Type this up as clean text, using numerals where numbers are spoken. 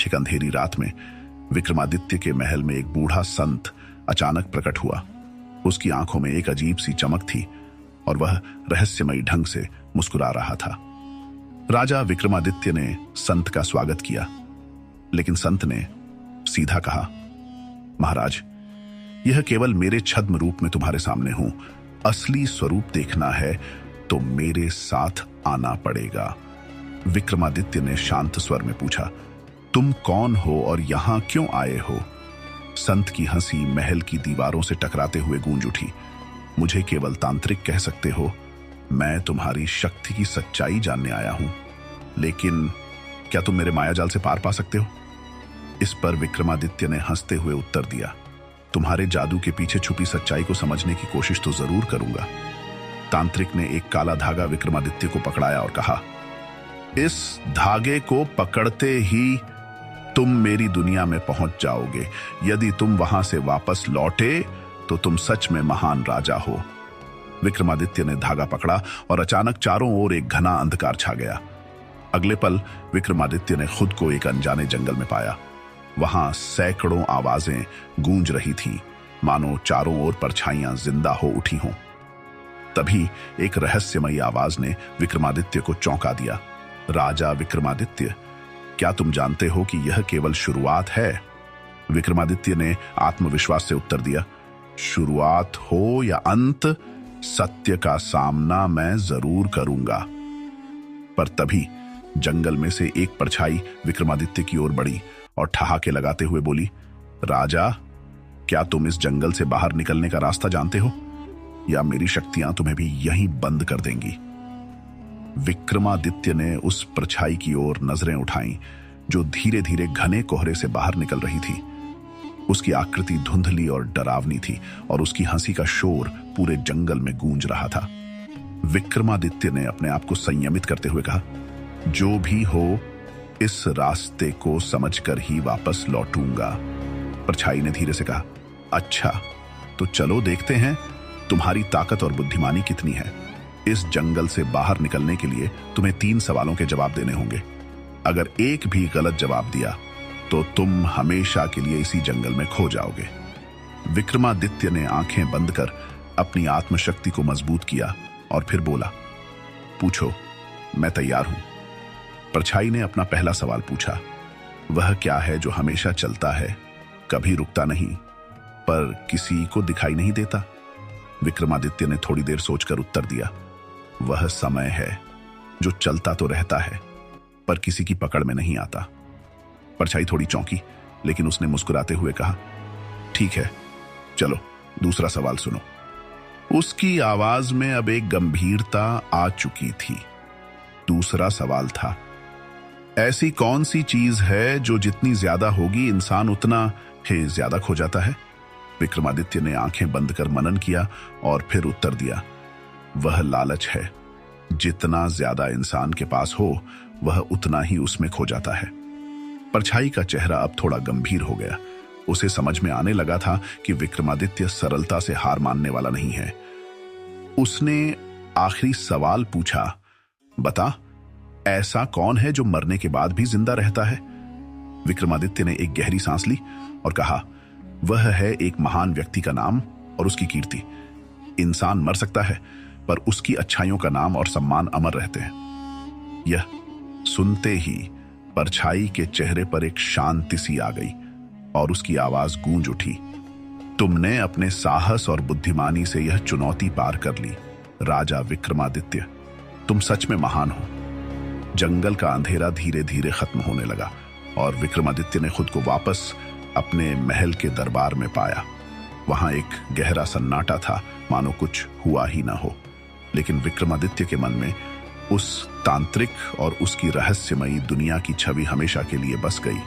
एक अंधेरी रात में विक्रमादित्य के महल में एक बूढ़ा संत अचानक प्रकट हुआ। उसकी आंखों में एक अजीब सी चमक थी और वह रहस्यमयी ढंग से मुस्कुरा रहा था। राजा विक्रमादित्य ने संत का स्वागत किया, लेकिन संत ने सीधा कहा, महाराज, यह केवल मेरे छद्म रूप में तुम्हारे सामने हूं। असली स्वरूप देखना है तो मेरे साथ आना पड़ेगा। विक्रमादित्य ने शांत स्वर में पूछा, तुम कौन हो और यहां क्यों आए हो? संत की हंसी महल की दीवारों से टकराते हुए गूंज उठी। मुझे केवल तांत्रिक कह सकते हो। मैं तुम्हारी शक्ति की सच्चाई जानने आया हूं, लेकिन क्या तुम मेरे मायाजाल से पार पा सकते हो? इस पर विक्रमादित्य ने हंसते हुए उत्तर दिया, तुम्हारे जादू के पीछे छुपी सच्चाई को समझने की कोशिश तो जरूर करूंगा। तांत्रिक ने एक काला धागा विक्रमादित्य को पकड़ाया और कहा, इस धागे को पकड़ते ही तुम मेरी दुनिया में पहुंच जाओगे। यदि तुम वहां से वापस लौटे तो तुम सच में महान राजा हो। विक्रमादित्य ने धागा पकड़ा और अचानक चारों ओर एक घना अंधकार छा गया। अगले पल विक्रमादित्य ने खुद को एक अनजाने जंगल में पाया। वहां सैकड़ों आवाजें गूंज रही थीं, मानो चारों ओर परछाइयां जिंदा हो उठी हों। तभी एक रहस्यमयी आवाज ने विक्रमादित्य को चौंका दिया, राजा विक्रमादित्य, क्या तुम जानते हो कि यह केवल शुरुआत है? विक्रमादित्य ने आत्मविश्वास से उत्तर दिया, शुरुआत हो या अंत, सत्य का सामना मैं जरूर करूंगा। पर तभी जंगल में से एक परछाई विक्रमादित्य की ओर बढ़ी और ठहाके लगाते हुए बोली, राजा, क्या तुम इस जंगल से बाहर निकलने का रास्ता जानते हो, या मेरी शक्तियां तुम्हें भी यहीं बंद कर देंगी? विक्रमादित्य ने उस परछाई की ओर नजरें उठाईं, जो धीरे धीरे घने कोहरे से बाहर निकल रही थी। उसकी आकृति धुंधली और डरावनी थी और उसकी हंसी का शोर पूरे जंगल में गूंज रहा था। विक्रमादित्य ने अपने आप को संयमित करते हुए कहा, जो भी हो, इस रास्ते को समझकर ही वापस लौटूंगा। परछाई ने धीरे से कहा, अच्छा, तो चलो देखते हैं तुम्हारी ताकत और बुद्धिमानी कितनी है। इस जंगल से बाहर निकलने के लिए तुम्हें 3 सवालों के जवाब देने होंगे। अगर एक भी गलत जवाब दिया तो तुम हमेशा के लिए इसी जंगल में खो जाओगे। विक्रमादित्य ने आंखें बंद कर अपनी आत्मशक्ति को मजबूत किया और फिर बोला, पूछो, मैं तैयार हूं। परछाई ने अपना पहला सवाल पूछा, वह क्या है जो हमेशा चलता है, कभी रुकता नहीं, पर किसी को दिखाई नहीं देता? विक्रमादित्य ने थोड़ी देर सोचकर उत्तर दिया, वह समय है जो चलता तो रहता है पर किसी की पकड़ में नहीं आता। परछाई थोड़ी चौंकी, लेकिन उसने मुस्कुराते हुए कहा, ठीक है, चलो दूसरा सवाल सुनो। उसकी आवाज में अब एक गंभीरता आ चुकी थी। दूसरा सवाल था, ऐसी कौन सी चीज है जो जितनी ज्यादा होगी इंसान उतना ही ज्यादा खो जाता है? विक्रमादित्य ने आंखें बंद कर मनन किया और फिर उत्तर दिया, वह लालच है। जितना ज्यादा इंसान के पास हो, वह उतना ही उसमें खो जाता है। परछाई का चेहरा अब थोड़ा गंभीर हो गया। उसे समझ में आने लगा था कि विक्रमादित्य सरलता से हार मानने वाला नहीं है। उसने आखिरी सवाल पूछा, बता, ऐसा कौन है जो मरने के बाद भी जिंदा रहता है? विक्रमादित्य ने एक गहरी सांस ली और कहा, वह है एक महान व्यक्ति का नाम और उसकी कीर्ति। इंसान मर सकता है, पर उसकी अच्छाइयों का नाम और सम्मान अमर रहते हैं। यह सुनते ही परछाई के चेहरे पर एक शांति सी आ गई और उसकी आवाज गूंज उठी, तुमने अपने साहस और बुद्धिमानी से यह चुनौती पार कर ली। राजा विक्रमादित्य, तुम सच में महान हो। जंगल का अंधेरा धीरे धीरे खत्म होने लगा और विक्रमादित्य ने खुद को वापस अपने महल के दरबार में पाया। वहां एक गहरा सन्नाटा था, मानो कुछ हुआ ही ना हो। लेकिन विक्रमादित्य के मन में उस तांत्रिक और उसकी रहस्यमयी दुनिया की छवि हमेशा के लिए बस गई।